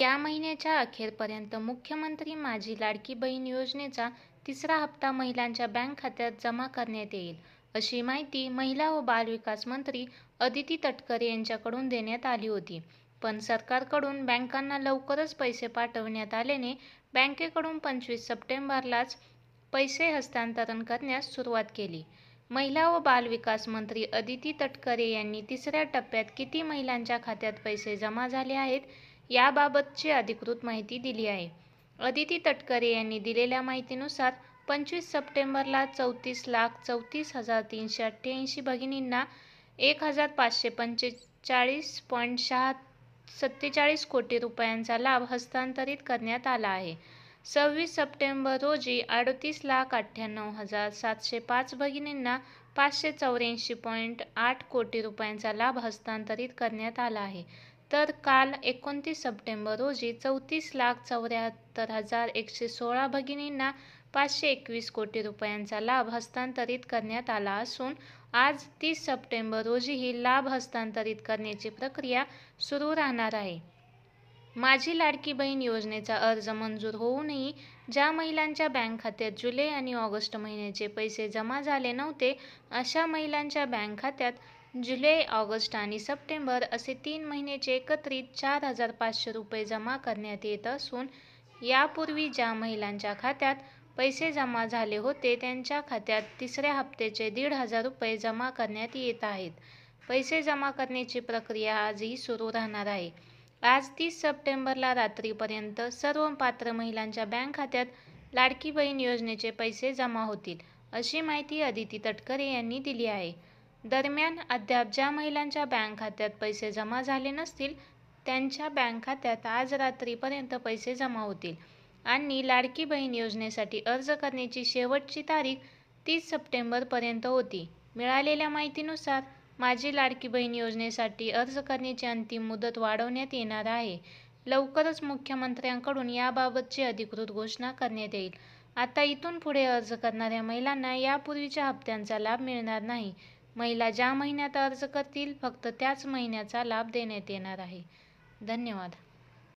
या महिन्याच्या अखेरपर्यंत मुख्यमंत्री माझी लाडकी बहीण योजनेचा तिसरा हप्ता महिलांच्या बँक खात्यात जमा करण्यात येईल, अशी माहिती महिला व बालविकास मंत्री अदिती तटकरे यांच्याकडून देण्यात आली होती. पण सरकारकडून बँकांना लवकरच पैसे पाठवण्यात आल्याने बँकेकडून 25 सप्टेंबरलाच पैसे हस्तांतरण करण्यास सुरुवात केली. महिला व बालविकास मंत्री अदिती तटकरे यांनी तिसऱ्या टप्प्यात किती महिलांच्या खात्यात पैसे जमा झाले आहेत याबाबतची अधिकृत माहिती दिली आहे. अदिती तटकरे यांनी दिलेल्या माहितीनुसार 25 सप्टेंबरला 34,34,388 भगिनींना 1,545.47 कोटी रुपयांचा लाभ हस्तांतरित करण्यात आला आहे. 26 सप्टेंबर रोजी 38,98,705 भगिनींना 584.8 कोटी रुपयांचा लाभ हस्तांतरित करण्यात आला आहे. तर काल 29 सप्टेंबर रोजी 34,74,116 भगिनींना 521 कोटी रुपयांचा लाभ हस्तांतरित करण्यात आला असून आज 30 सप्टेंबर रोजीही लाभ हस्तांतरित करण्याची प्रक्रिया सुरू राहणार आहे. माझी लाडकी बहीण योजनेचा अर्ज मंजूर होऊनही ज्या महिलांच्या बँक खात्यात जुलै आणि ऑगस्ट महिन्याचे पैसे जमा झाले नव्हते, अशा महिलांच्या बँक खात्यात जुलै, ऑगस्ट आणि सप्टेंबर असे 3 महिन्याचे एकत्रित 4,500 रुपये जमा करण्यात येत असून यापूर्वी ज्या महिलांच्या खात्यात पैसे जमा झाले होते त्यांच्या खात्यात तिसऱ्या हप्त्याचे 1,500 रुपये जमा करण्यात येत आहेत. पैसे जमा करण्याची प्रक्रिया आजही सुरू राहणार आहे. आज 30 सप्टेंबरला रात्रीपर्यंत सर्व पात्र महिलांच्या बँक खात्यात लाडकी बहीण योजनेचे पैसे जमा होतील, अशी माहिती अदिती तटकरे यांनी दिली आहे. दरम्यान, अद्याप ज्या महिलांच्या बँक खात्यात पैसे जमा झाले नसतील त्यांच्या बँक खात्यात आज रात्रीपर्यंत पैसे जमा होतील आणि लाडकी बहीण योजनेसाठी अर्ज करण्याची शेवटची तारीख 30 सप्टेंबरपर्यंत होती. मिळालेल्या माहितीनुसार माझी लाडकी बहीण योजनेसाठी अर्ज करण्याची अंतिम मुदत वाढवण्यात येणार आहे. लवकरच मुख्यमंत्र्यांकडून याबाबतची अधिकृत घोषणा करण्यात येईल. आता इथून पुढे अर्ज करणाऱ्या महिलांना यापूर्वीच्या हप्त्यांचा लाभ मिळणार नाही. महिला ज्या महिन्यात अर्ज करतील फक्त त्याच महिन्याचा लाभ देण्यात येणार आहे. धन्यवाद.